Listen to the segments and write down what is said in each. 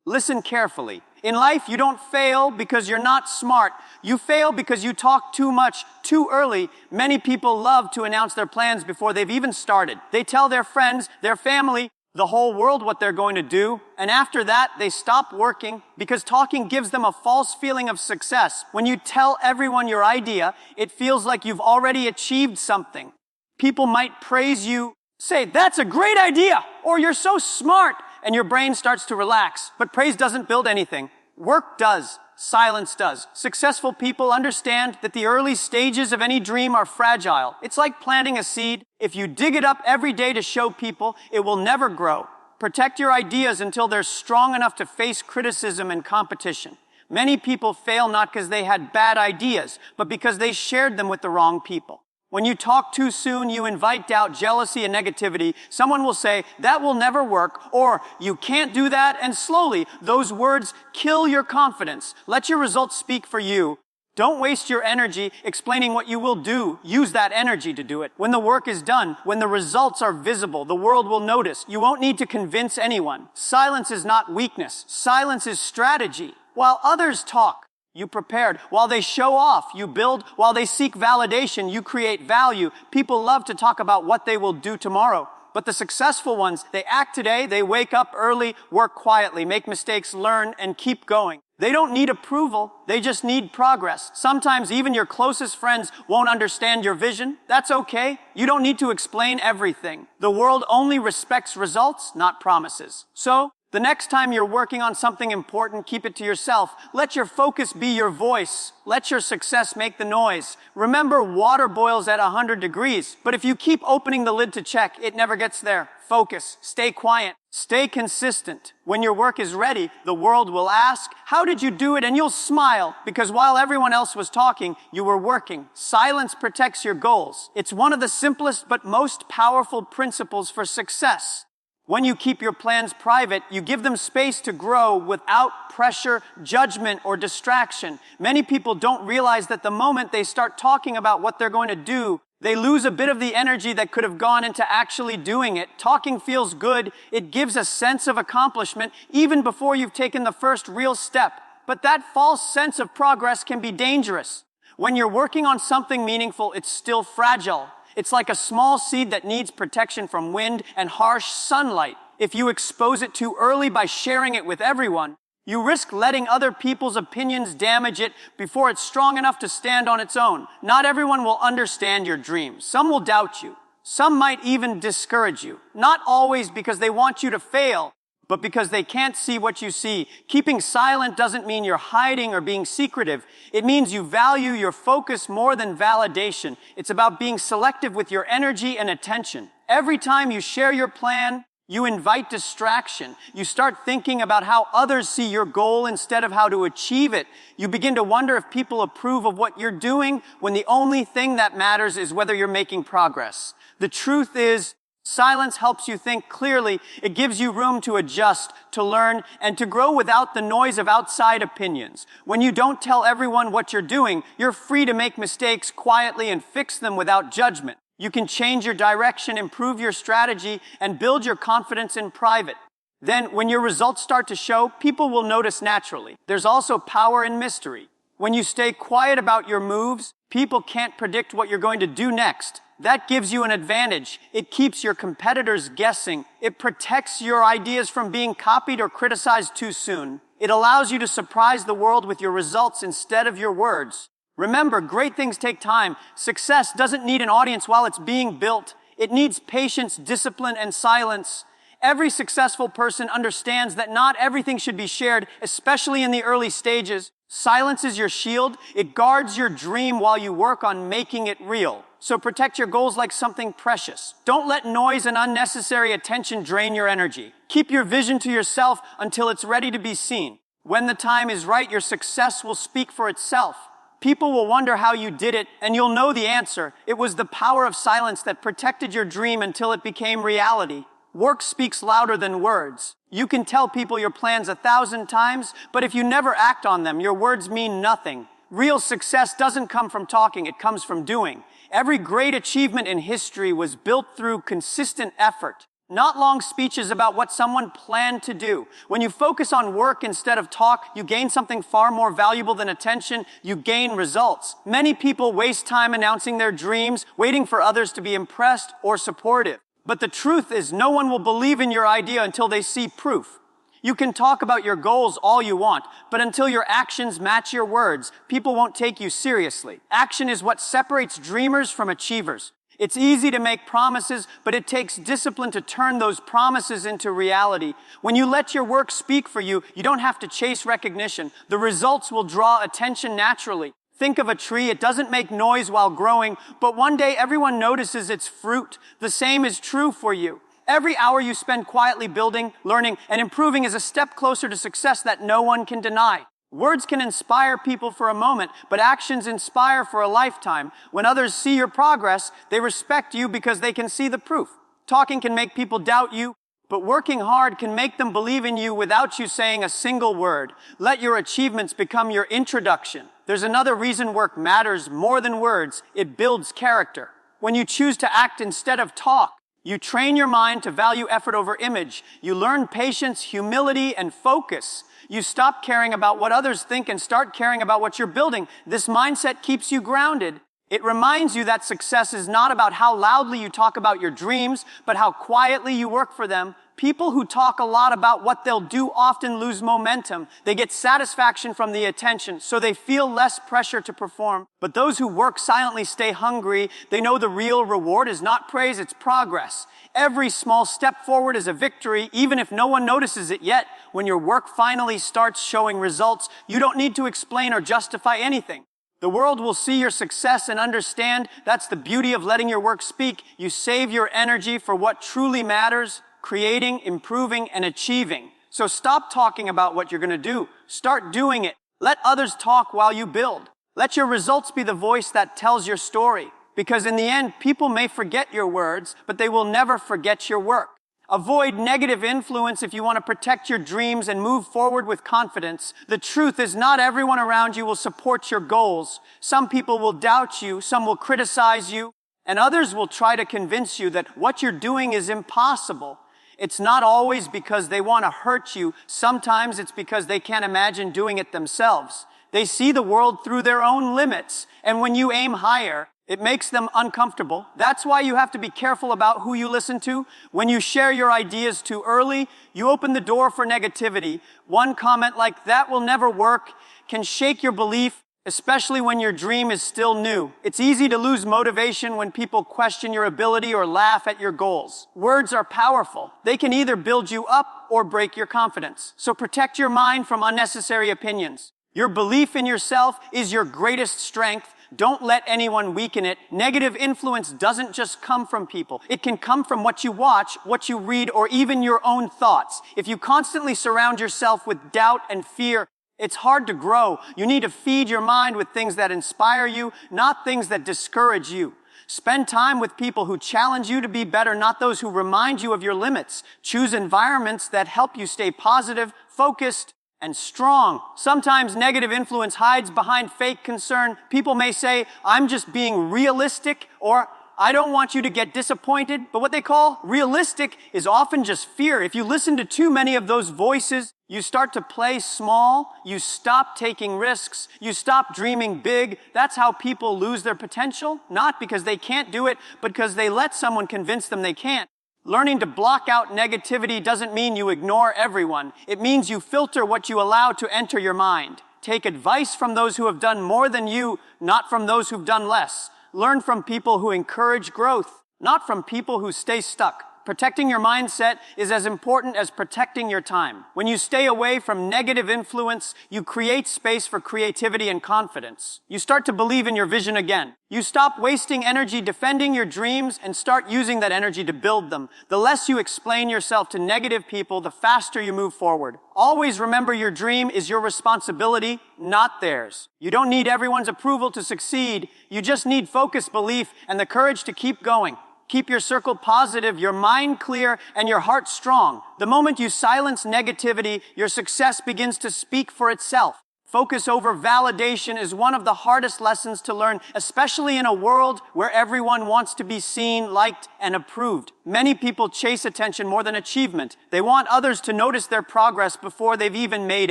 Listen carefully. In life, you don't fail because you're not smart. You fail because you talk too much, too early. Many people love to announce their plans before they've even started. They tell their friends, their family, the whole world what they're going to do, and after that, they stop working because talking gives them a false feeling of success. When you tell everyone your idea, it feels like you've already achieved something. People might praise you, say, "That's a great idea," or "You're so smart," and your brain starts to relax. But praise doesn't build anything. Work does. Silence does. Successful people understand that the early stages of any dream are fragile. It's like planting a seed. If you dig it up every day to show people, it will never grow. Protect your ideas until they're strong enough to face criticism and competition. Many people fail not because they had bad ideas, but because they shared them with the wrong people. When you talk too soon, you invite doubt, jealousy, and negativity. Someone will say, "That will never work," or "You can't do that," and slowly, those words kill your confidence. Let your results speak for you. Don't waste your energy explaining what you will do. Use that energy to do it. When the work is done, when the results are visible, the world will notice. You won't need to convince anyone. Silence is not weakness. Silence is strategy. While others talk, you prepared. While they show off, you build. While they seek validation, you create value. People love to talk about what they will do tomorrow. But the successful ones, they act today, they wake up early, work quietly, make mistakes, learn, and keep going. They don't need approval, they just need progress. Sometimes even your closest friends won't understand your vision. That's okay. You don't need to explain everything. The world only respects results, not promises. So, the next time you're working on something important, keep it to yourself. Let your focus be your voice. Let your success make the noise. Remember, water boils at 100 degrees, but if you keep opening the lid to check, it never gets there. Focus. Stay quiet. Stay consistent. When your work is ready, the world will ask, "How did you do it?" And you'll smile, because while everyone else was talking, you were working. Silence protects your goals. It's one of the simplest but most powerful principles for success. When you keep your plans private, you give them space to grow without pressure, judgment, or distraction. Many people don't realize that the moment they start talking about what they're going to do, they lose a bit of the energy that could have gone into actually doing it. Talking feels good. It gives a sense of accomplishment even before you've taken the first real step. But that false sense of progress can be dangerous. When you're working on something meaningful, it's still fragile. It's like a small seed that needs protection from wind and harsh sunlight. If you expose it too early by sharing it with everyone, you risk letting other people's opinions damage it before it's strong enough to stand on its own. Not everyone will understand your dreams. Some will doubt you. Some might even discourage you. Not always because they want you to fail, but because they can't see what you see. Keeping silent doesn't mean you're hiding or being secretive. It means you value your focus more than validation. It's about being selective with your energy and attention. Every time you share your plan, you invite distraction. You start thinking about how others see your goal instead of how to achieve it. You begin to wonder if people approve of what you're doing when the only thing that matters is whether you're making progress. The truth is, silence helps you think clearly. It gives you room to adjust, to learn, and to grow without the noise of outside opinions. When you don't tell everyone what you're doing, you're free to make mistakes quietly and fix them without judgment. You can change your direction, improve your strategy, and build your confidence in private. Then, when your results start to show, people will notice naturally. There's also power in mystery. When you stay quiet about your moves, people can't predict what you're going to do next. That gives you an advantage. It keeps your competitors guessing. It protects your ideas from being copied or criticized too soon. It allows you to surprise the world with your results instead of your words. Remember, great things take time. Success doesn't need an audience while it's being built. It needs patience, discipline, and silence. Every successful person understands that not everything should be shared, especially in the early stages. Silence is your shield. It guards your dream while you work on making it real. So protect your goals like something precious. Don't let noise and unnecessary attention drain your energy. Keep your vision to yourself until it's ready to be seen. When the time is right, your success will speak for itself. People will wonder how you did it, and you'll know the answer. It was the power of silence that protected your dream until it became reality. Work speaks louder than words. You can tell people your plans 1,000 times, but if you never act on them, your words mean nothing. Real success doesn't come from talking, it comes from doing. Every great achievement in history was built through consistent effort. not long speeches about what someone planned to do. When you focus on work instead of talk, you gain something far more valuable than attention. You gain results. Many people waste time announcing their dreams, waiting for others to be impressed or supportive. But the truth is, no one will believe in your idea until they see proof. You can talk about your goals all you want, but until your actions match your words, people won't take you seriously. Action is what separates dreamers from achievers. It's easy to make promises, but it takes discipline to turn those promises into reality. When you let your work speak for you, you don't have to chase recognition. The results will draw attention naturally. Think of a tree. It doesn't make noise while growing, but one day everyone notices its fruit. The same is true for you. Every hour you spend quietly building, learning, and improving is a step closer to success that no one can deny. Words can inspire people for a moment, but actions inspire for a lifetime. When others see your progress, they respect you because they can see the proof. Talking can make people doubt you, but working hard can make them believe in you without you saying a single word. Let your achievements become your introduction. There's another reason work matters more than words. It builds character. When you choose to act instead of talk, you train your mind to value effort over image. You learn patience, humility, and focus. You stop caring about what others think and start caring about what you're building. This mindset keeps you grounded. It reminds you that success is not about how loudly you talk about your dreams, but how quietly you work for them. People who talk a lot about what they'll do often lose momentum. They get satisfaction from the attention, so they feel less pressure to perform. But those who work silently stay hungry. They know the real reward is not praise, it's progress. Every small step forward is a victory, even if no one notices it yet. When your work finally starts showing results, you don't need to explain or justify anything. The world will see your success and understand. That's the beauty of letting your work speak. You save your energy for what truly matters: creating, improving, and achieving. So stop talking about what you're going to do. Start doing it. Let others talk while you build. Let your results be the voice that tells your story. Because in the end, people may forget your words, but they will never forget your work. Avoid negative influence if you want to protect your dreams and move forward with confidence. The truth is, not everyone around you will support your goals. Some people will doubt you, some will criticize you, and others will try to convince you that what you're doing is impossible. It's not always because they want to hurt you. Sometimes it's because they can't imagine doing it themselves. They see the world through their own limits, and when you aim higher, it makes them uncomfortable. That's why you have to be careful about who you listen to. When you share your ideas too early, you open the door for negativity. One comment like "that will never work" can shake your belief, especially when your dream is still new. It's easy to lose motivation when people question your ability or laugh at your goals. Words are powerful. They can either build you up or break your confidence. So protect your mind from unnecessary opinions. Your belief in yourself is your greatest strength. Don't let anyone weaken it. Negative influence doesn't just come from people. It can come from what you watch, what you read, or even your own thoughts. If you constantly surround yourself with doubt and fear, it's hard to grow. You need to feed your mind with things that inspire you, not things that discourage you. Spend time with people who challenge you to be better, not those who remind you of your limits. Choose environments that help you stay positive, focused, and strong. Sometimes negative influence hides behind fake concern. People may say, "I'm just being realistic," or "I don't want you to get disappointed." But what they call realistic is often just fear. If you listen to too many of those voices, you start to play small, you stop taking risks, you stop dreaming big. That's how people lose their potential, not because they can't do it, but because they let someone convince them they can't. Learning to block out negativity doesn't mean you ignore everyone. It means you filter what you allow to enter your mind. Take advice from those who have done more than you, not from those who've done less. Learn from people who encourage growth, not from people who stay stuck. Protecting your mindset is as important as protecting your time. When you stay away from negative influence, you create space for creativity and confidence. You start to believe in your vision again. You stop wasting energy defending your dreams and start using that energy to build them. The less you explain yourself to negative people, the faster you move forward. Always remember, your dream is your responsibility, not theirs. You don't need everyone's approval to succeed. You just need focused belief and the courage to keep going. Keep your circle positive, your mind clear, and your heart strong. The moment you silence negativity, your success begins to speak for itself. Focus over validation is one of the hardest lessons to learn, especially in a world where everyone wants to be seen, liked, and approved. Many people chase attention more than achievement. They want others to notice their progress before they've even made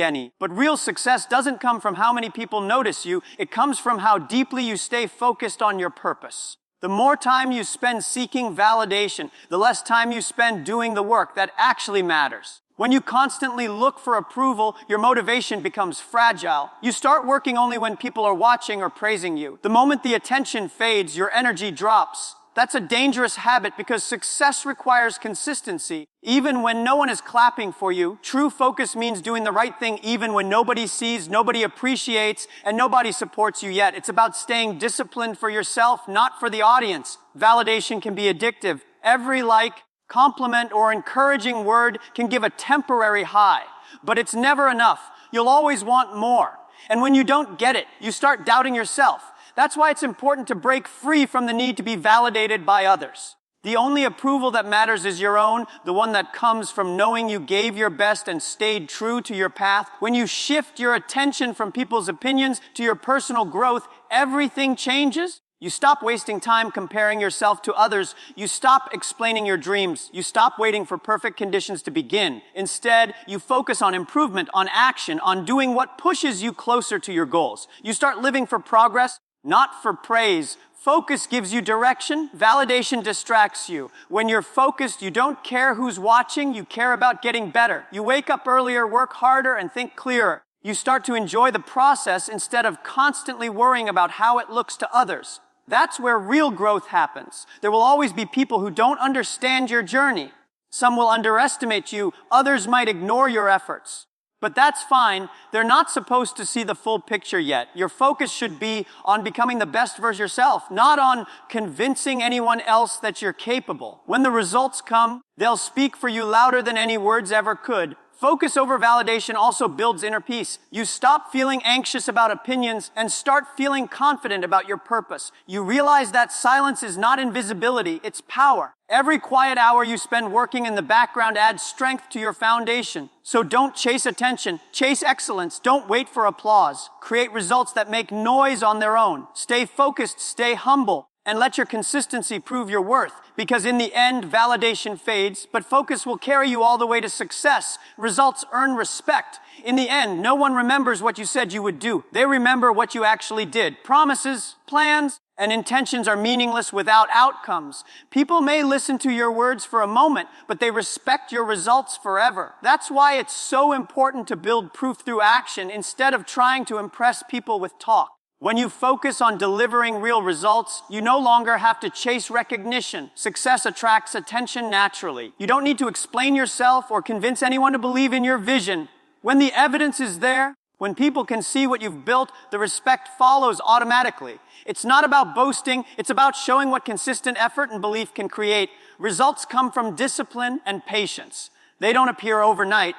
any. But real success doesn't come from how many people notice you. It comes from how deeply you stay focused on your purpose. The more time you spend seeking validation, the less time you spend doing the work that actually matters. When you constantly look for approval, your motivation becomes fragile. You start working only when people are watching or praising you. The moment the attention fades, your energy drops. That's a dangerous habit because success requires consistency. Even when no one is clapping for you, true focus means doing the right thing even when nobody sees, nobody appreciates, and nobody supports you yet. It's about staying disciplined for yourself, not for the audience. Validation can be addictive. Every like, compliment, or encouraging word can give a temporary high, but it's never enough. You'll always want more. And when you don't get it, you start doubting yourself. That's why it's important to break free from the need to be validated by others. The only approval that matters is your own, the one that comes from knowing you gave your best and stayed true to your path. When you shift your attention from people's opinions to your personal growth, everything changes. You stop wasting time comparing yourself to others. You stop explaining your dreams. You stop waiting for perfect conditions to begin. Instead, you focus on improvement, on action, on doing what pushes you closer to your goals. You start living for progress, not for praise. Focus gives you direction. Validation distracts you. When you're focused, you don't care who's watching. You care about getting better. You wake up earlier, work harder, and think clearer. You start to enjoy the process instead of constantly worrying about how it looks to others. That's where real growth happens. There will always be people who don't understand your journey. Some will underestimate you. Others might ignore your efforts. But that's fine. They're not supposed to see the full picture yet. Your focus should be on becoming the best version of yourself, not on convincing anyone else that you're capable. When the results come, they'll speak for you louder than any words ever could. Focus over validation also builds inner peace. You stop feeling anxious about opinions and start feeling confident about your purpose. You realize that silence is not invisibility, it's power. Every quiet hour you spend working in the background adds strength to your foundation. So don't chase attention, chase excellence. Don't wait for applause. Create results that make noise on their own. Stay focused, stay humble, and let your consistency prove your worth. Because in the end, validation fades, but focus will carry you all the way to success. Results earn respect. In the end, no one remembers what you said you would do. They remember what you actually did. Promises, plans, and intentions are meaningless without outcomes. People may listen to your words for a moment, but they respect your results forever. That's why it's so important to build proof through action instead of trying to impress people with talk. When you focus on delivering real results, you no longer have to chase recognition. Success attracts attention naturally. You don't need to explain yourself or convince anyone to believe in your vision. When the evidence is there, when people can see what you've built, the respect follows automatically. It's not about boasting, it's about showing what consistent effort and belief can create. Results come from discipline and patience. They don't appear overnight.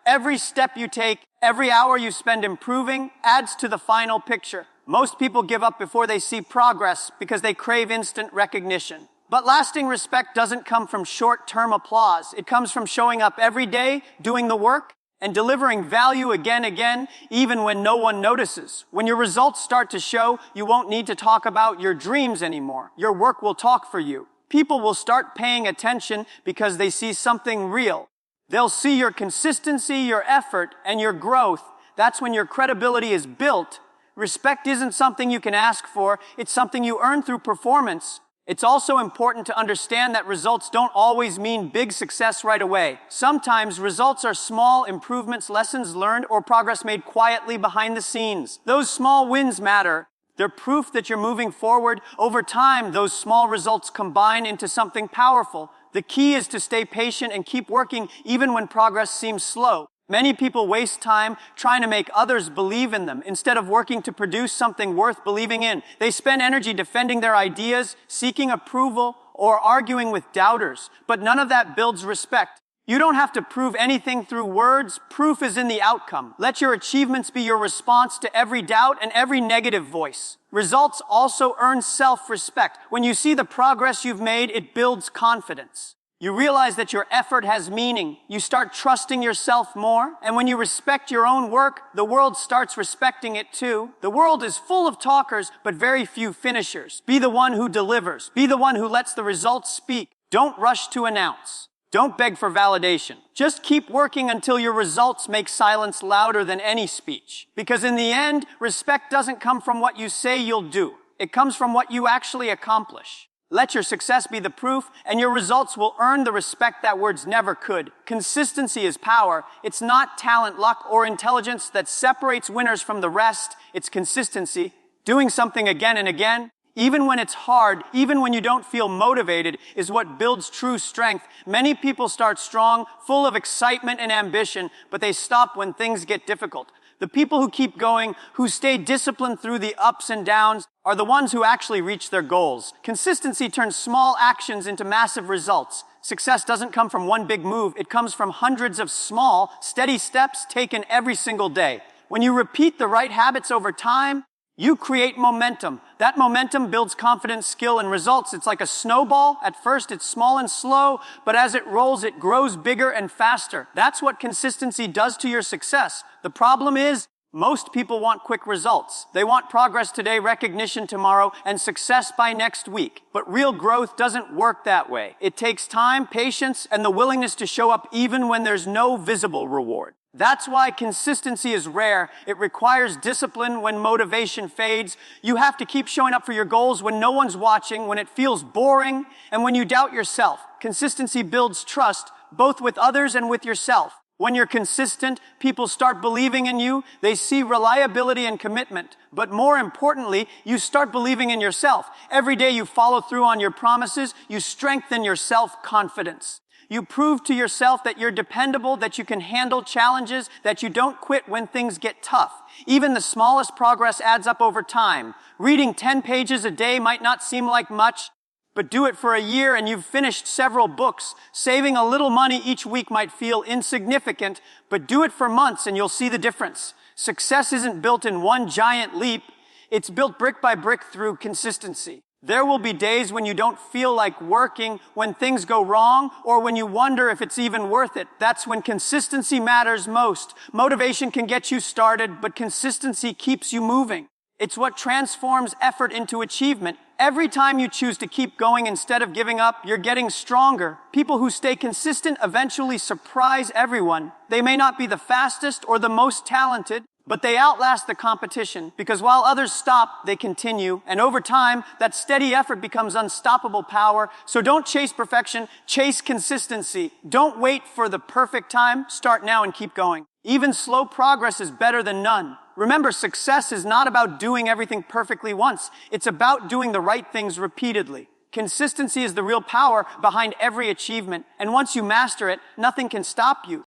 Every step you take, every hour you spend improving adds to the final picture. Most people give up before they see progress because they crave instant recognition. But lasting respect doesn't come from short-term applause. It comes from showing up every day, doing the work, and delivering value again, even when no one notices. When your results start to show, you won't need to talk about your dreams anymore. Your work will talk for you. People will start paying attention because they see something real. They'll see your consistency, your effort, and your growth. That's when your credibility is built. Respect isn't something you can ask for, it's something you earn through performance. It's also important to understand that results don't always mean big success right away. Sometimes results are small improvements, lessons learned, or progress made quietly behind the scenes. Those small wins matter. They're proof that you're moving forward. Over time, those small results combine into something powerful. The key is to stay patient and keep working even when progress seems slow. Many people waste time trying to make others believe in them instead of working to produce something worth believing in. They spend energy defending their ideas, seeking approval, or arguing with doubters. But none of that builds respect. You don't have to prove anything through words. Proof is in the outcome. Let your achievements be your response to every doubt and every negative voice. Results also earn self-respect. When you see the progress you've made, it builds confidence. You realize that your effort has meaning. You start trusting yourself more. And when you respect your own work, the world starts respecting it too. The world is full of talkers, but very few finishers. Be the one who delivers. Be the one who lets the results speak. Don't rush to announce. Don't beg for validation. Just keep working until your results make silence louder than any speech. Because in the end, respect doesn't come from what you say you'll do. It comes from what you actually accomplish. Let your success be the proof, and your results will earn the respect that words never could. Consistency is power. It's not talent, luck, or intelligence that separates winners from the rest. It's consistency. Doing something again and again, even when it's hard, even when you don't feel motivated, is what builds true strength. Many people start strong, full of excitement and ambition, but they stop when things get difficult. The people who keep going, who stay disciplined through the ups and downs, are the ones who actually reach their goals. Consistency turns small actions into massive results. Success doesn't come from one big move. It comes from hundreds of small, steady steps taken every single day. When you repeat the right habits over time, you create momentum. That momentum builds confidence, skill, and results. It's like a snowball. At first, it's small and slow, but as it rolls, it grows bigger and faster. That's what consistency does to your success. The problem is, most people want quick results. They want progress today, recognition tomorrow, and success by next week. But real growth doesn't work that way. It takes time, patience, and the willingness to show up even when there's no visible reward. That's why consistency is rare. It requires discipline when motivation fades. You have to keep showing up for your goals when no one's watching, when it feels boring, and when you doubt yourself. Consistency builds trust, both with others and with yourself. When you're consistent, people start believing in you. They see reliability and commitment. But more importantly, you start believing in yourself. Every day you follow through on your promises, you strengthen your self-confidence. You prove to yourself that you're dependable, that you can handle challenges, that you don't quit when things get tough. Even the smallest progress adds up over time. Reading 10 pages a day might not seem like much, but do it for a year and you've finished several books. Saving a little money each week might feel insignificant, but do it for months and you'll see the difference. Success isn't built in one giant leap. It's built brick by brick through consistency. There will be days when you don't feel like working, when things go wrong, or when you wonder if it's even worth it. That's when consistency matters most. Motivation can get you started, but consistency keeps you moving. It's what transforms effort into achievement. Every time you choose to keep going instead of giving up, you're getting stronger. People who stay consistent eventually surprise everyone. They may not be the fastest or the most talented, but they outlast the competition because while others stop, they continue. And over time, that steady effort becomes unstoppable power. So don't chase perfection, chase consistency. Don't wait for the perfect time. Start now and keep going. Even slow progress is better than none. Remember, success is not about doing everything perfectly once. It's about doing the right things repeatedly. Consistency is the real power behind every achievement. And once you master it, nothing can stop you.